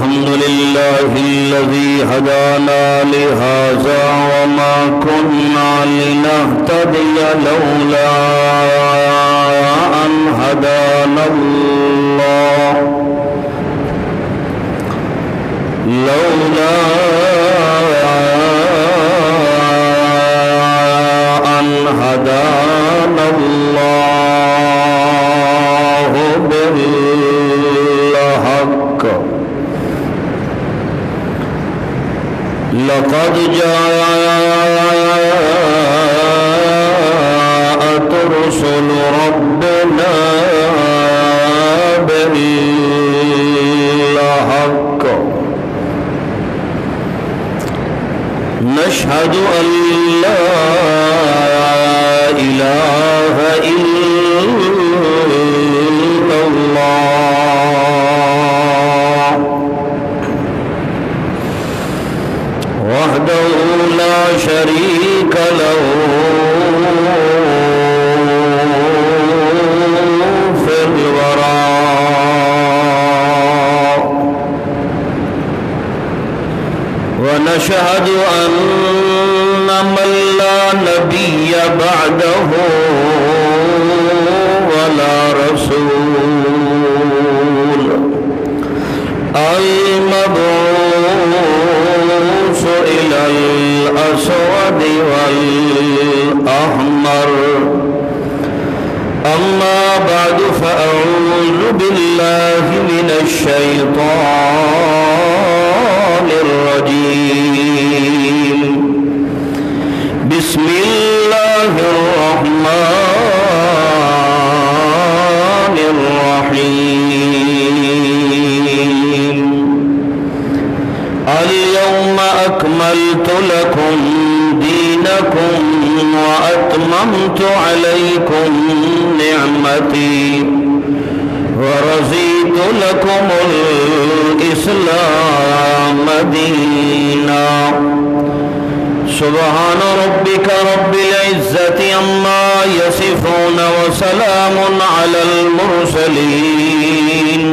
الحمد لله الذي هدانا لهذا وما كنا لنهتدي لولا أن هدانا الله لولا أن هدانا الله بالحق لقد جاءت رسل ربنا بالحق نشهد أن لا إله إلا الله وحده لا شريك له في الورى ونشهد أن من لا نبي بعده ولا رسول المبعوث إلى الأسود والأحمر أما بعد فأعوذ بالله من الشيطان الرجيم بسم الله الرحمن الرحيم اليوم أكملت لكم دينكم وأتممت عليكم نعمتي ورضيت لكم الإسلام دينا سبحان ربك رب العزة عما يصفون وسلام على المرسلين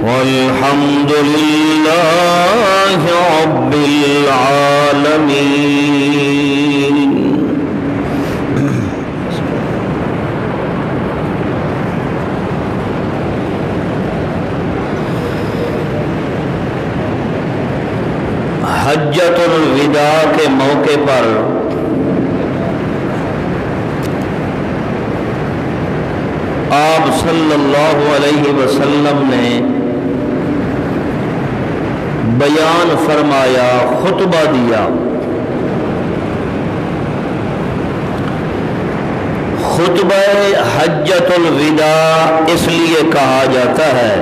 والحمد لله رب العالمين حجۃ الوداع کے موقع پر آپ صلی اللہ علیہ وسلم نے بیان فرمایا، خطبہ دیا۔ خطبہ حجۃ الوداع اس لیے کہا جاتا ہے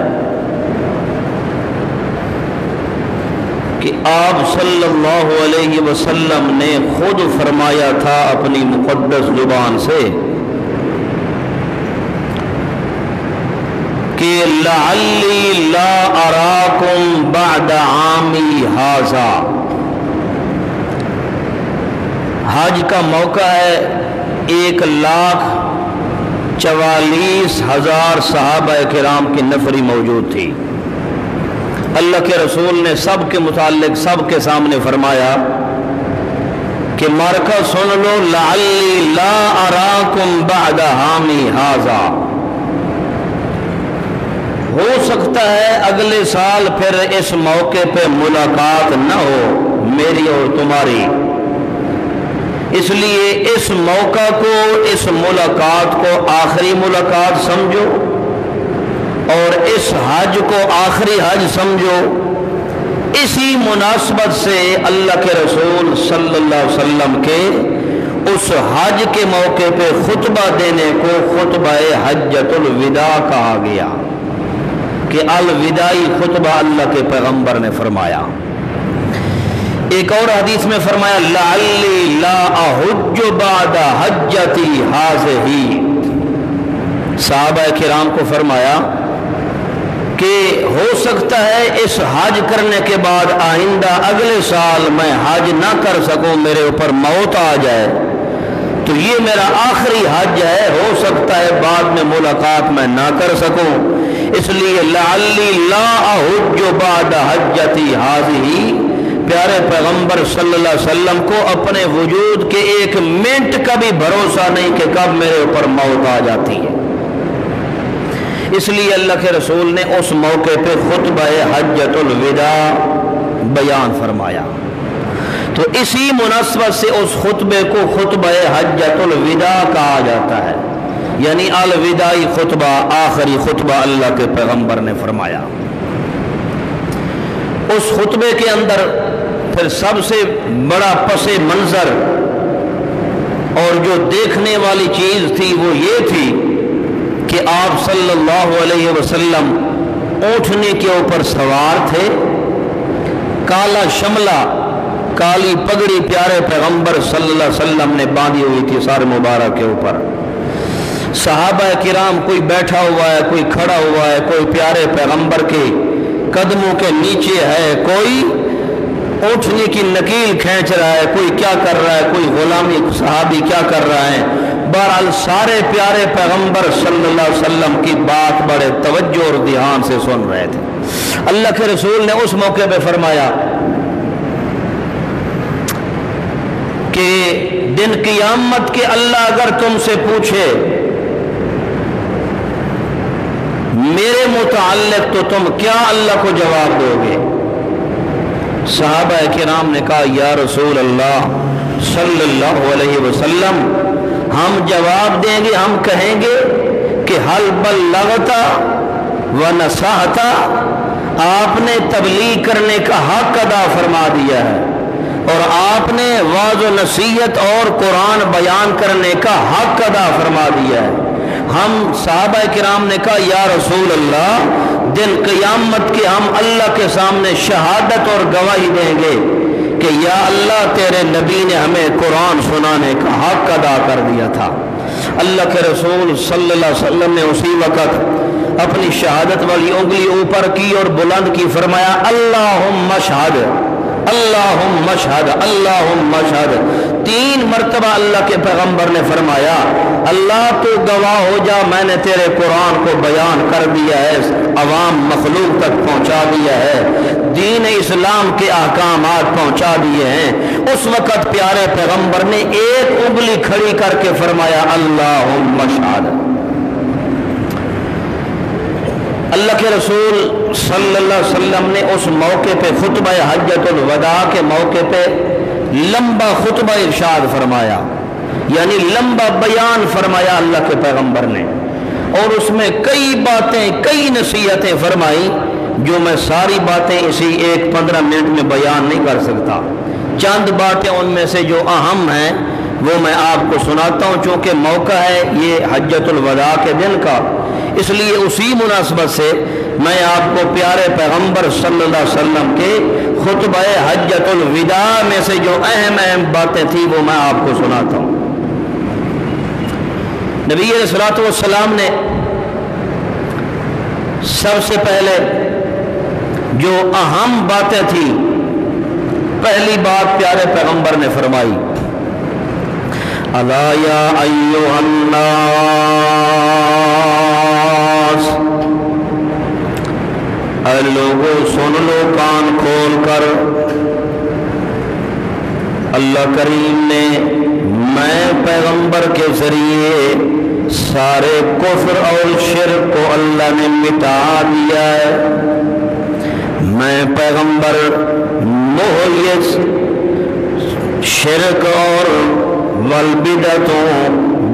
کہ آپ صلی اللہ علیہ وسلم نے خود فرمایا تھا اپنی مقدس زبان سے کہ لعلی لا اراکم بعد عامی ھذا۔ حج کا موقع ہے، 1,44,000 صحابہ کرام کی نفری موجود تھی۔ اللہ کے رسول نے سب کے متعلق سب کے سامنے فرمایا کہ مارکا سن لو، لعلی لا اراکم بعد عامی ھذا، ہو سکتا ہے اگلے سال پھر اس موقع پہ ملاقات نہ ہو میری اور تمہاری، اس لیے اس موقع کو، اس ملاقات کو آخری ملاقات سمجھو اور اس حج کو آخری حج سمجھو۔ اسی مناسبت سے اللہ کے رسول صلی اللہ علیہ وسلم کے اس حج کے موقع پہ خطبہ دینے کو خطبہ حجۃ الوداع کہا گیا کہ الوداعی خطبہ اللہ کے پیغمبر نے فرمایا۔ ایک اور حدیث میں فرمایا لعلی لا احج بعد حجتی ھذہ، صحابہ کرام کو فرمایا کہ ہو سکتا ہے اس حج کرنے کے بعد آئندہ اگلے سال میں حج نہ کر سکوں، میرے اوپر موت آ جائے تو یہ میرا آخری حج ہے، ہو سکتا ہے بعد میں ملاقات میں نہ کر سکوں، اس لیے لعلی لا احج بعد حجتی ہذہ، پیارے پیغمبر صلی اللہ علیہ وسلم کو اپنے وجود کے ایک منٹ کا بھی بھروسہ نہیں کہ کب میرے اوپر موت آ جاتی ہے۔ اس لیے اللہ کے رسول نے اس موقع پہ خطبہ حجۃ الوداع بیان فرمایا، تو اسی مناسبت سے اس خطبے کو خطبہ حجۃ الوداع کہا جاتا ہے، یعنی الوداعی خطبہ، آخری خطبہ اللہ کے پیغمبر نے فرمایا۔ اس خطبے کے اندر پھر سب سے بڑا پس منظر اور جو دیکھنے والی چیز تھی وہ یہ تھی کہ آپ صلی اللہ علیہ وسلم اونٹنے کے اوپر سوار تھے، کالا شملہ، کالی پگڑی پیارے پیغمبر صلی اللہ علیہ وسلم نے باندھی ہوئی تھی سار مبارک کے اوپر۔ صحابہ کرام کوئی بیٹھا ہوا ہے، کوئی کھڑا ہوا ہے، کوئی پیارے پیغمبر کے قدموں کے نیچے ہے، کوئی اونٹنے کی نکیل کھینچ رہا ہے، کوئی کیا کر رہا ہے، کوئی غلامی صحابی کیا کر رہا ہے۔ بہرحال سارے پیارے پیغمبر صلی اللہ علیہ وسلم کی بات بڑے توجہ اور دھیان سے سن رہے تھے۔ اللہ کے رسول نے اس موقع پہ فرمایا کہ دن قیامت کے اللہ اگر تم سے پوچھے میرے متعلق تو تم کیا اللہ کو جواب دو گے؟ صحابہ کرام نے کہا یا رسول اللہ صلی اللہ علیہ وسلم، ہم جواب دیں گے، ہم کہیں گے کہ حل بلغت و نصحت، آپ نے تبلیغ کرنے کا حق ادا فرما دیا ہے اور آپ نے وعظ و نصیحت اور قرآن بیان کرنے کا حق ادا فرما دیا ہے۔ ہم صحابہ کرام نے کہا یا رسول اللہ، دن قیامت کے ہم اللہ کے سامنے شہادت اور گواہی دیں گے کہ یا اللہ تیرے نبی نے ہمیں قرآن سنانے کا حق ادا کر دیا تھا۔ اللہ کے رسول صلی اللہ علیہ وسلم نے اسی وقت اپنی شہادت والی انگلی اوپر کی اور بلند کی، فرمایا اللہم اشہد، اللہم اشہد، اللہم اشہد۔ 3 مرتبہ اللہ کے پیغمبر نے فرمایا اللہ تو گواہ ہو جا، میں نے تیرے قرآن کو بیان کر دیا ہے، عوام مخلوق تک پہنچا دیا ہے، دین اسلام کے احکامات پہنچا دیے ہیں۔ اس وقت پیارے پیغمبر نے ایک انگلی کھڑی کر کے فرمایا اللہم اشہد۔ اللہ کے رسول صلی اللہ علیہ وسلم نے اس موقع پہ خطبہ حجۃ الوداع کے موقع پہ لمبا خطبہ ارشاد فرمایا، یعنی لمبا بیان فرمایا اللہ کے پیغمبر نے، اور اس میں کئی باتیں، کئی نصیحتیں فرمائی جو میں ساری باتیں اسی 15 منٹ میں بیان نہیں کر سکتا۔ چند باتیں ان میں سے جو اہم ہیں وہ میں آپ کو سناتا ہوں، چونکہ موقع ہے یہ حجۃ الوداع کے دن کا، اس لیے اسی مناسبت سے میں آپ کو پیارے پیغمبر صلی اللہ علیہ وسلم کے خطبہ حجۃ الوداع میں سے جو اہم باتیں تھیں وہ میں آپ کو سناتا ہوں۔ نبی علیہ الصلوۃ والسلام نے سب سے پہلے جو اہم باتیں تھیں، پہلی بات پیارے پیغمبر نے فرمائی الا یا ایھا الناس، اے لوگوں سن لو کان کھول کر، اللہ کریم نے میں پیغمبر کے ذریعے سارے کفر اور شرک کو اللہ نے مٹا دیا ہے۔ میں پیغمبر مہلک شرک اور والبدعتوں،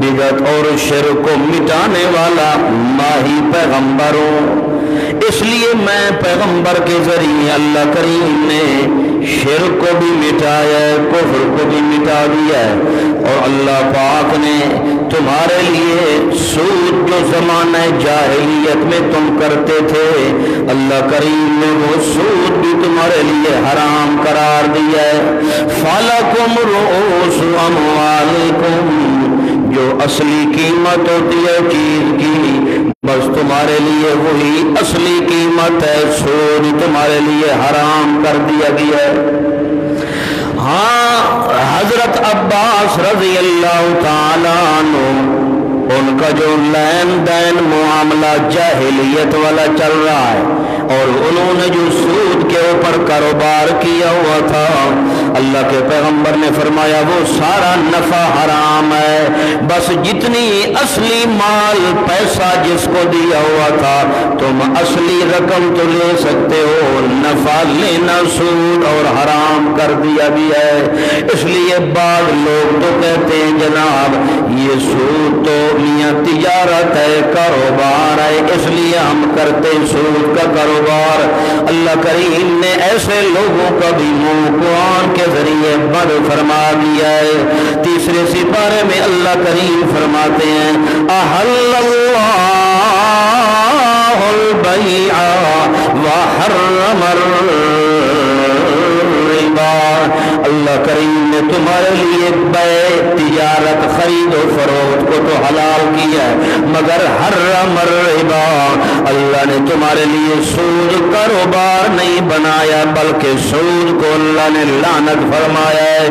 بدعت اور شرک کو مٹانے والا ماہی پیغمبر ہوں۔ اس لیے میں پیغمبر کے ذریعے اللہ کریم نے شرک کو بھی مٹایا ہے، کفر کو بھی مٹا دیا ہے، اور اللہ پاک نے تمہارے لیے سود جو زمانہ جاہلیت میں تم کرتے تھے، اللہ کریم نے وہ سود بھی تمہارے لیے حرام قرار دیا ہے۔ فَلَكُمْ رُؤُوسُ أَمْوَالِكُمْ، جو اصلی قیمت ہوتی ہے چیز کی بس تمہارے لیے وہی اصلی قیمت ہے، سود تمہارے لیے حرام کر دیا گیا ہے۔ ہاں حضرت عباس رضی اللہ تعالیٰ عنہ، ان کا جو لین دین معاملہ جاہلیت والا چل رہا ہے اور انہوں نے جو سود کے اوپر کاروبار کیا ہوا تھا، اللہ کے پیغمبر نے فرمایا وہ سارا نفع حرام ہے، بس جتنی اصلی مال پیسہ جس کو دیا ہوا تھا تم اصلی رقم تو لے سکتے ہو، نفع لینا سود اور حرام کر دیا بھی ہے۔ اس لیے بعض لوگ تو کہتے ہیں جناب یہ سود تو میاں تجارت ہے، کاروبار ہے، اس لیے ہم کرتے سود کا کاروبار۔ اللہ کریم نے ایسے لوگوں کا بھی منہ قرآن کے ذریعے بند فرما دیا ہے۔ تیسرے سپارے میں اللہ کریم فرماتے ہیں احل اللہ البیع وحرم الربا، اللہ کریم نے تمہارے لیے بیع تجارت خرید و فروخت کو تو حلال کیا ہے، مگر حرم الربا، اللہ نے تمہارے لیے سود کاروبار نہیں بنایا بلکہ سود کو اللہ نے لعنت فرمایا ہے،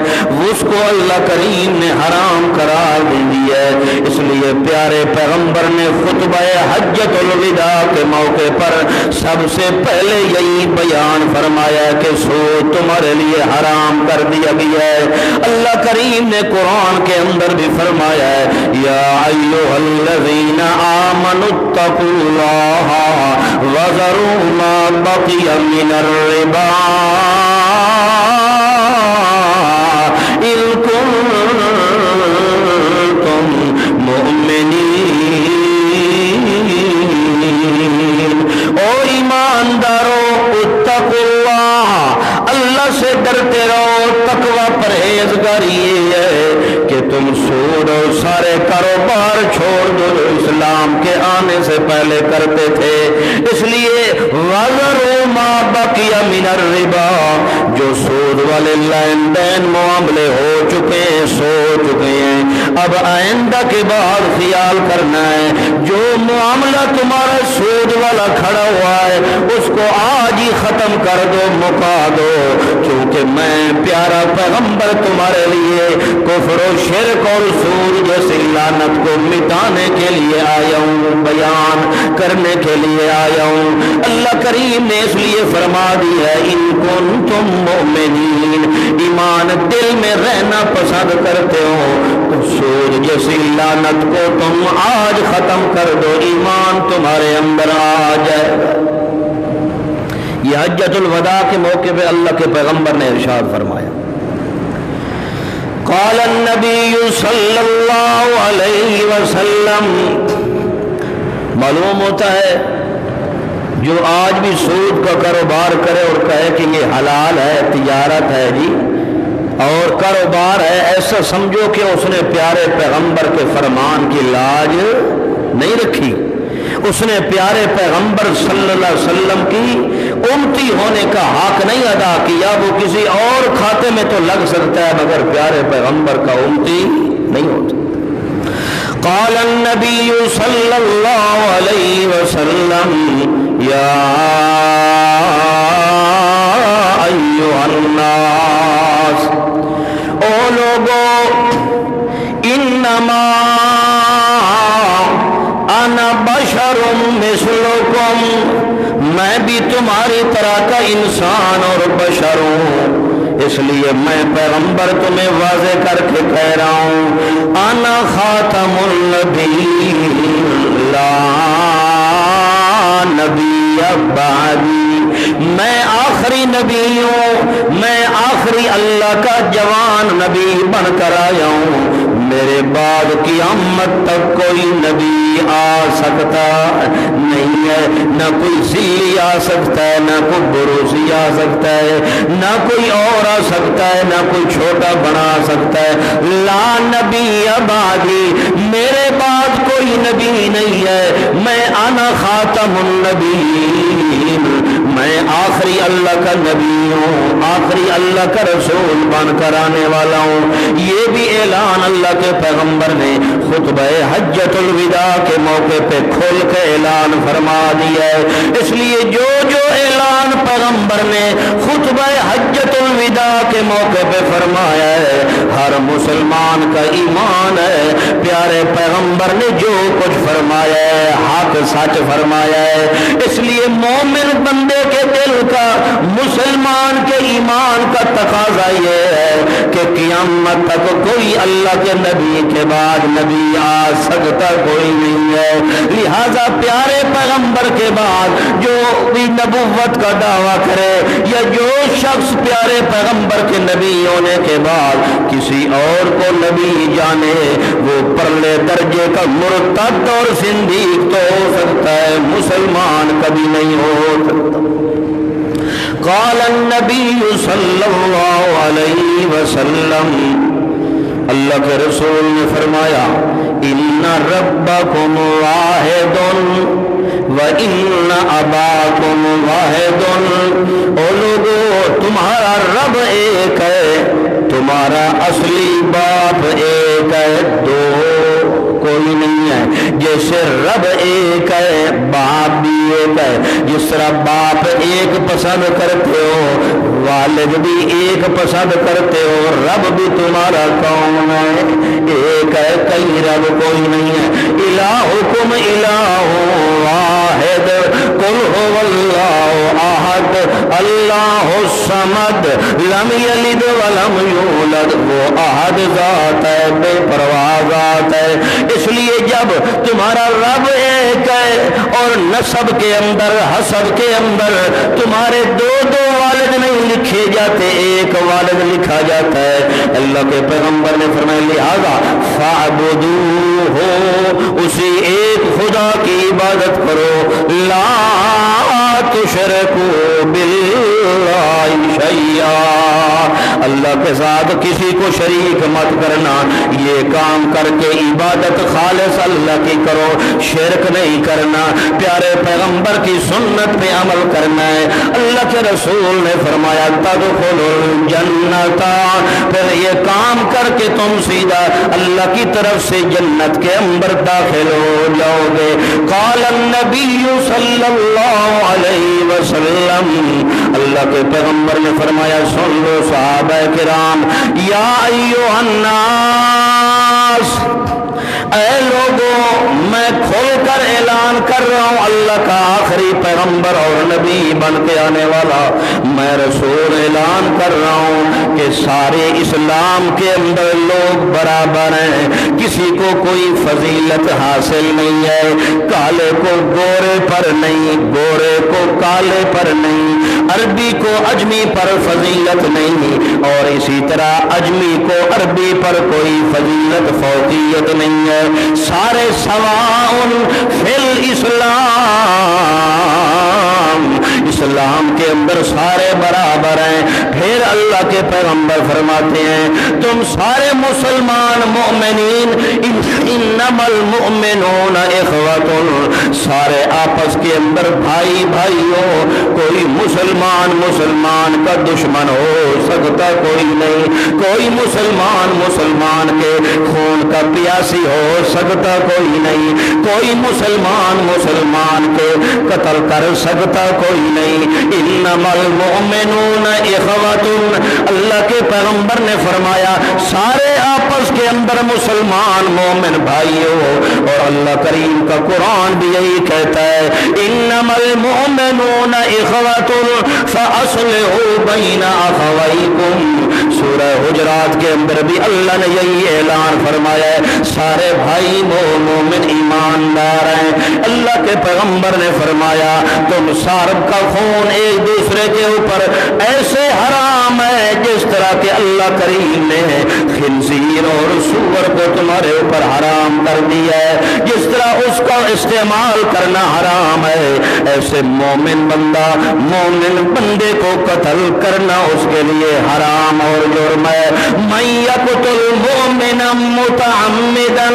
اس کو اللہ کریم نے حرام قرار دے دیا ہے۔ اس لیے پیارے پیغمبر نے خطبہ حجۃ الوداع کے موقع پر سب سے پہلے یہی بیان فرمایا کہ سود تمہارے لیے حرام کر دیا گیا ہے۔ اللہ کریم نے قرآن کے اندر بھی فرمایا ہے یا ایھا الذین آمنوا اتقوا اللہ وذروا ما بقی من الربا ان کنتم مؤمنین، او ایماندارو اتقوا اللہ، اللہ سے ڈرتے رہو۔ تقوی پرہیزگاری یہ ہے کہ تم سود اور سارے کاروبار چھوڑ دو جو اسلام کے آنے سے پہلے کرتے تھے۔ اس لیے وَذَرُوا مَا بَقِيَ مِنَ الرِّبَا، جو سود والے لین دین معاملے ہو چکے ہیں، سو چکے ہیں، اب آئندہ کے بعد خیال کرنا ہے جو معاملہ تمہارا سود والا کھڑا ہوا ہے اس کو آج ہی ختم کر دو، مکا دو، کیونکہ میں پیارا پیغمبر تمہارے لیے کفر و شرک اور سود جیسی لعنت کو مٹانے کے لیے آیا ہوں، بیان کرنے کے لیے آیا ہوں۔ اللہ کریم نے اس لیے فرما دیا ہے ان کنتم مؤمنین، ایمان دل میں رہنا پسند کرتے ہو تو سود جیسی لعنت کو تم آج ختم کر دو، ایمان تمہارے اندر آ جائے۔ یہ حجۃ الوداع کے موقع پہ اللہ کے پیغمبر نے ارشاد فرمایا قال النبی صلی اللہ علیہ وسلم، معلوم ہوتا ہے جو آج بھی سود کا کاروبار کرے اور کہے کہ یہ حلال ہے، تجارت ہے جی اور کاروبار ہے، ایسا سمجھو کہ اس نے پیارے پیغمبر کے فرمان کی لاج نہیں رکھی، اس نے پیارے پیغمبر صلی اللہ علیہ وسلم کی امتی ہونے کا حق نہیں ادا کیا۔ وہ کسی اور کھاتے میں تو لگ سکتا ہے مگر پیارے پیغمبر کا امتی نہیں ہوتا۔ قال النبی صلی اللہ علیہ وسلم یا ایھا الناس، او لوگو، انما انا بشر مثلکم، میں بھی تمہاری طرح کا انسان اور بشر ہوں، اس لیے میں پیغمبر تمہیں واضح کر کے کہہ رہا ہوں انا خاتم النبیین لا نبی بعدی، میں آخری نبی ہوں، میں آخری اللہ کا جوان نبی بن کر آیا ہوں، میرے بعد قیامت تک کوئی نبی آ سکتا نہیں ہے، نہ کوئی ذلی آ سکتا ہے، نہ کوئی بروسی آ سکتا ہے، نہ کوئی اور آ سکتا ہے، نہ کوئی چھوٹا بنا سکتا ہے۔ لا نبی بعدی، میرے بعد کوئی نبی نہیں ہے، میں انا خاتم النبیین، میں آخری اللہ کا نبی ہوں، آخری اللہ کا رسول بن کر آنے والا ہوں۔ یہ بھی اعلان اللہ کے پیغمبر نے خطبہ حجۃ الوداع کے موقع پہ کھول کے اعلان فرما دیا ہے۔ اس لیے جو اعلان پیغمبر نے خطبہ حجۃ الوداع کے موقع پہ فرمایا ہے ہر مسلمان کا ایمان ہے پیارے پیغمبر نے جو کچھ فرمایا ہے حق سچ فرمایا ہے۔ اس لیے مومن بندے کے دل کا مسلمان کے ایمان کا تقاضا یہ ہے کہ قیامت تک کوئی اللہ کے نبی کے بعد نبی آ سکتا کوئی نہیں ہے، لہذا پیارے پیغمبر کے بعد جو بھی نبوت کا دعویٰ کرے یا جو شخص پیارے پیغمبر کے نبی ہونے کے بعد کسی اور کو نبی جانے وہ پرلے درجے کا مرتد اور زندیق تو ہو سکتا ہے، مسلمان کبھی نہیں ہو سکتا۔ قال النبی صلی اللہ علیہ وسلم، اللہ کے رسول نے فرمایا ان ربکم واحد وَإِنَّ أَبَاكُمْ وَاحِدٌ، او لوگو تمہارا رب ایک ہے، تمہارا اصلی باپ ایک ہے، دو کوئی نہیں ہے۔ جیسے رب ایک ہے باپ بھی ایک ہے، جس طرح باپ ایک پسند کرتے ہو والد بھی ایک پسند کرتے ہو، رب بھی تمہارا کون ہے؟ ایک ہے، کئی رب کوئی نہیں ہے۔ الہکم الہ واحد قل هو اللہ احد اللہ الصمد لم یلد ولم یولد، وہ احد ذات ہے، بے پرواہ ذات ہے۔ اس لیے جب تمہارا رب ایک ہے اور نسب کے اندر حسب کے اندر تمہارے دو دو والد نہیں لکھے جاتے، ایک والد لکھا جاتا ہے، اللہ کے پیغمبر نے فرمایا لہذا فاعبدوہ، اسی ایک خدا کی عبادت کرو، لا تشرکوا باللہ شیئا، اللہ کے ساتھ کسی کو شریک مت کرنا، یہ کام کر کے عبادت خالص اللہ کی کرو، شرک نہیں کرنا، پیارے پیغمبر کی سنت پہ عمل کرنا ہے۔ اللہ کے رسول نے فرمایا تدخلوا الجنت، پھر یہ کام کر کے تم سیدھا اللہ کی طرف سے جنت کے اندر داخل ہو جاؤ گے۔ قال النبی صلی اللہ علیہ وسلم، اللہ کے پیغمبر نے فرمایا سن لو صحابہ کرام، یا ایھا الناس، اے لوگوں میں کھول کر اعلان کر رہا ہوں، اللہ کا آخری پیغمبر اور نبی بن کے آنے والا میں رسول اعلان کر رہا ہوں کہ سارے اسلام کے اندر لوگ برابر ہیں، کسی کو کوئی فضیلت حاصل نہیں ہے، کالے کو گورے پر نہیں، گورے کو کالے پر نہیں، عربی کو اجمی پر فضیلت نہیں، اور اسی طرح اجمی کو عربی پر کوئی فضیلت فوقیت نہیں ہے، سارے سواء فی الاسلام، اسلام کے اندر سارے برابر ہیں۔ پھر اللہ کے پیغمبر فرماتے ہیں تم سارے مسلمان مومنین انما المؤمنون اخوۃ، سارے آپس کے اندر بھائی بھائی ہو، کوئی مسلمان مسلمان کا دشمن ہو سکتا کوئی نہیں، کوئی مسلمان مسلمان کے خون کا پیاسی ہو سکتا کوئی نہیں، کوئی مسلمان مسلمان کے قتل کر سکتا کوئی نہیں، انما المؤمنون اخوۃ، اللہ کے پیغمبر نے فرمایا سارے آپس کے اندر مسلمان مومن بھائی ہو، اور اللہ کریم کا قرآن بھی یہی کہتا ہے انما المؤمنون اخوۃ فاصلحوا بین اخویکم، سورہ حجرات کے اندر بھی اللہ نے یہی اعلان فرمایا ہے سارے بھائی مومن ایماندار ہیں۔ اللہ کے پیغمبر نے فرمایا تم سارب کا خون ایک دوسرے کے اوپر ایسے حرام ہے جس طرح کہ اللہ کریم نے خنزیر اور سور کو تمہارے اوپر حرام کر دیا ہے، جس طرح اس کا استعمال کرنا حرام ہے، ایسے مومن بندہ مومن بندے کو قتل کرنا اس کے لیے حرام اور جرم ہے۔ من یقتل مؤمنا متعمدا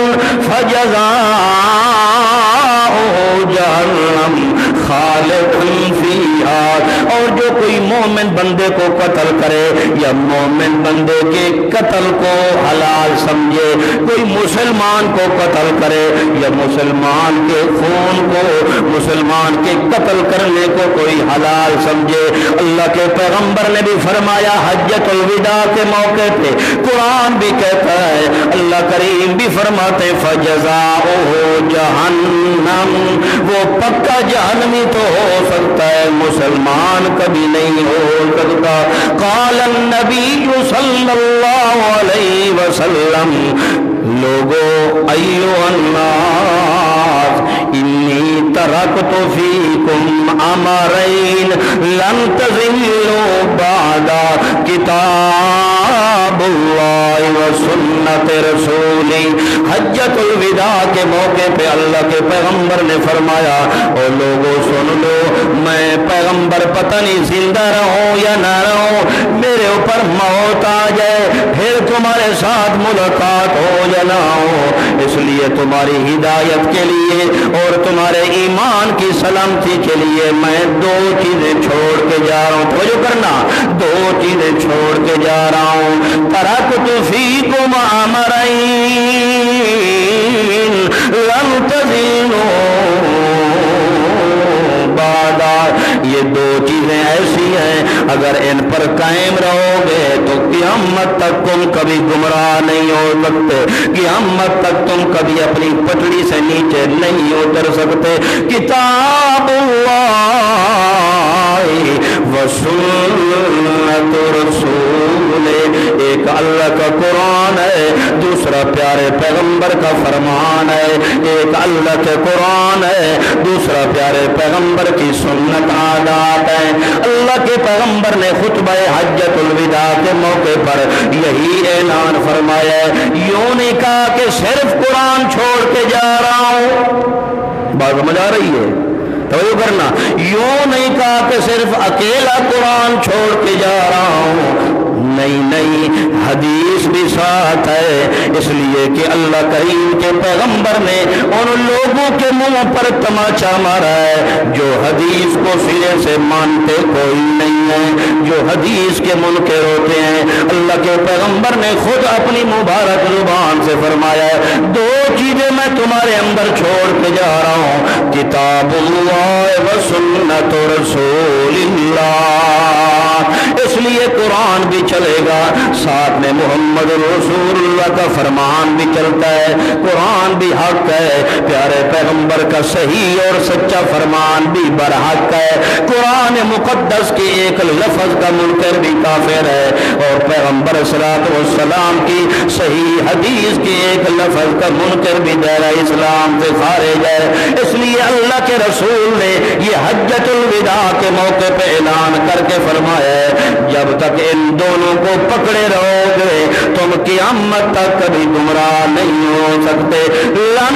فجزاؤہ جہنم خالدا فیہا، اور جو کوئی مومن بندہ بندے کو قتل کرے یا مومن بندے کے قتل کو حلال سمجھے، کوئی مسلمان کو قتل کرے یا مسلمان کے خون کو، مسلمان کے قتل کرنے کو کوئی حلال سمجھے۔ اللہ کے پیغمبر نے بھی فرمایا حجۃ الوداع کے موقع پہ، قرآن بھی کہتا ہے، اللہ کریم بھی فرماتے فَجَزَاؤُهُ جہنم، وہ پکا جہنمی تو ہو سکتا ہے، مسلمان کبھی نہیں ہو سکتا۔ قال النبی صلی اللہ علیہ وسلم لوگو ایھا الناس انی ترکت فیکم امرین لن تضلوا بعد کتاب اللہ و سنت رسولی۔ حجۃ الوداع کے موقع پہ اللہ کے پیغمبر نے فرمایا او لوگوں سن لو، میں پیغمبر پتہ نہیں زندہ رہوں یا نہ رہوں، میرے اوپر موت آ جائے پھر تمہارے ساتھ ملاقات ہو یا نہ ہو، اس لیے تمہاری ہدایت کے لیے اور تمہارے ایمان کی سلامتی کے لیے میں دو چیزیں چھوڑ کے جا رہا ہوں۔ توجہ کرنا، دو چیزیں چھوڑ کے جا رہا ہوں۔ ترکت فیکم امرین لن تضلوا بعد، یہ دو چیزیں ایسی ہیں اگر ان پر قائم رہو گے تو قیامت تک تم کبھی گمراہ نہیں ہو سکتے، قیامت تک تم کبھی اپنی پٹڑی سے نیچے نہیں اتر سکتے۔ کتاب اللہ و سنت رسول، ایک اللہ کا قرآن ہے، دوسرا پیارے پیغمبر کا فرمان ہے، ایک اللہ کے قرآن ہے، دوسرا پیارے پیغمبر کی سنت عادات ہے۔ اللہ کے پیغمبر نے خطبہ حجۃ الوداع کے موقع پر یہی اعلان فرمایا ہے، یوں نہیں کہا کہ صرف قرآن چھوڑ کے جا رہا ہوں، بات سمجھ آ رہی ہے؟ توجہ کرنا، یوں نہیں کہا کہ صرف اکیلا قرآن چھوڑ کے جا رہا ہوں، نہیں، حدیث بھی ساتھ ہے، اس لیے کہ اللہ کریم کے پیغمبر نے ان لوگوں کے منہ پر تماچا مارا ہے جو حدیث کو سرے سے مانتے کوئی نہیں ہے، جو حدیث کے منکر ہوتے ہیں۔ اللہ کے پیغمبر نے خود اپنی مبارک زبان سے فرمایا ہے، دو چیزیں میں تمہارے اندر چھوڑ کے جا رہا ہوں، کتاب اللہ و سنت رسول اللہ۔ اس لیے قرآن بھی چلے گا، ساتھ میں محمد رسول اللہ کا فرمان بھی چلتا ہے، قرآن بھی حق ہے، پیارے پیغمبر کا صحیح اور سچا فرمان بھی برحق ہے، قرآن مقدس کے ایک لفظ کا منکر بھی کافر ہے، اور پیغمبر صلی اللہ علیہ وسلم کی صحیح حدیث کے ایک لفظ کا منکر بھی دائرہ اسلام سے خارج ہے۔ اس لیے اللہ کے رسول نے یہ حجۃ الوداع کے موقع پہ اعلان کر کے فرمایا ہے، جب تک ان دونوں کو پکڑے رہو گے تم قیامت تک کبھی گمراہ نہیں ہو سکتے۔ لن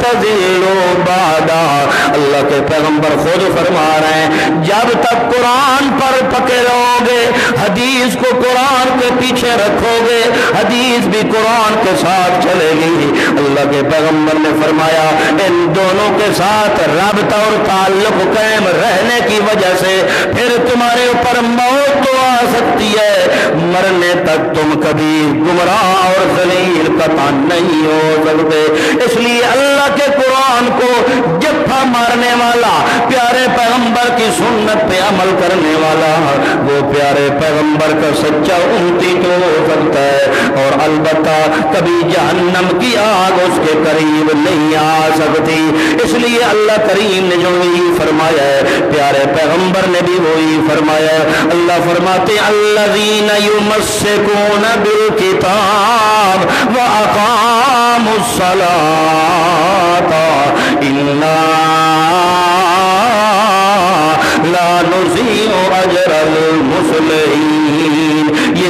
تضلوا بعد، اللہ کے پیغمبر خود فرما رہے ہیں جب تک قرآن پر پکڑے رہو گے، حدیث کو قرآن کے پیچھے رکھو گے، حدیث بھی قرآن کے ساتھ چلے گی۔ اللہ کے پیغمبر نے فرمایا ان دونوں کے ساتھ رابطہ اور تعلق قائم رہنے کی وجہ سے پھر تمہارے اوپر موت تو آ سکتی ہے، مرنے تک تم کبھی گمراہ اور ذلیل قطع نہیں ہو سکتے۔ اس لیے اللہ کے قرآن کو جفا مارنے والا، پیارے پیغمبر کی سنت پہ عمل کرنے والا، وہ پیارے پیغمبر کا سچا امتی تو ہو سکتا ہے، اور البتہ کبھی جہنم کی آگ اس کے قریب نہیں آ سکتی۔ اس لیے اللہ کریم نے جو یہی فرمایا ہے، پیارے پیغمبر نے بھی وہی فرمایا ہے۔ اللہ فرماتے الذین یمسکون بالکتاب واقاموا الصلاۃ انا لا نضیع اجر المصلحین، یہ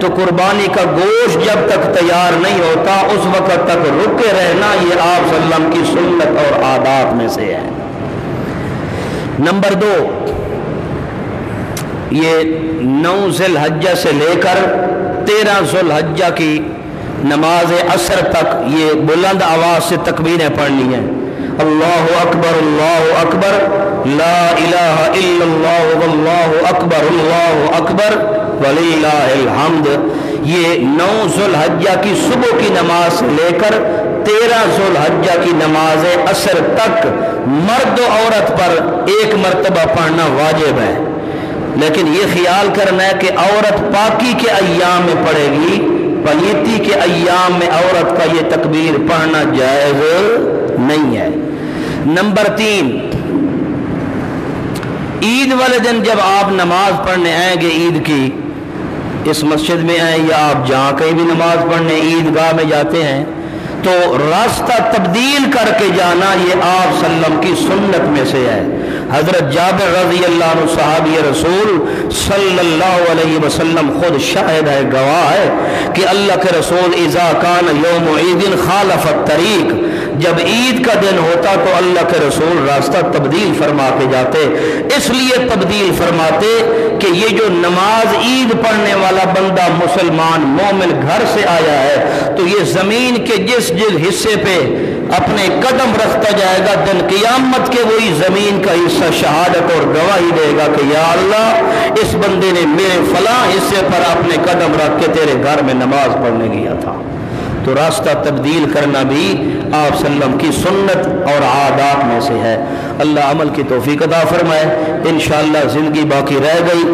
تو قربانی کا گوشت جب تک تیار نہیں ہوتا اس وقت تک رکے رہنا یہ آپ صلی اللہ علیہ وسلم کی سنت اور عادات میں سے ہے۔ نمبر 2، یہ 9 ذی الحجہ سے لے کر 13 ذی الحجہ کی نماز عصر تک یہ بلند آواز سے تکبیریں پڑھنی ہیں۔ اللہ اکبر لا الہ الا اللہ واللہ اکبر وللہ الحمد۔ یہ 9 ذی الحجہ کی صبح کی نماز سے لے کر 13 ذی الحجہ کی نماز عصر تک مرد و عورت پر ایک مرتبہ پڑھنا واجب ہے، لیکن یہ خیال کرنا ہے کہ عورت پاکی کے ایام میں پڑھے گی، پلیتی کے ایام میں عورت کا یہ تکبیر پڑھنا جائز نہیں ہے۔ نمبر 3، عید والے دن جب آپ نماز پڑھنے آئیں گے، عید کی اس مسجد میں آئیں یا آپ جہاں کہیں بھی نماز پڑھنے عیدگاہ میں جاتے ہیں تو راستہ تبدیل کر کے جانا یہ آپ صلی اللہ علیہ وسلم کی سنت میں سے ہے۔ حضرت جابر رضی اللہ عنہ صحابی رسول صلی اللہ علیہ وسلم خود شاہد ہے، گواہ ہے کہ اللہ کے رسول اذا کان یوم عید خالف الطریق، جب عید کا دن ہوتا تو اللہ کے رسول راستہ تبدیل فرما کے جاتے۔ اس لیے تبدیل فرماتے کہ یہ جو نماز عید پڑھنے والا بندہ مسلمان مومن گھر سے آیا ہے تو یہ زمین کے جس حصے پہ اپنے قدم رکھتا جائے گا دن قیامت کے وہی زمین کا حصہ شہادت اور گواہی دے گا کہ یا اللہ اس بندے نے میرے فلاں حصے پر اپنے قدم رکھ کے تیرے گھر میں نماز پڑھنے گیا تھا۔ تو راستہ تبدیل کرنا بھی آپ صلی اللہ علیہ وسلم کی سنت اور عادات میں سے ہے۔ اللہ عمل کی توفیق عطا فرمائے۔ انشاءاللہ زندگی باقی رہ گئی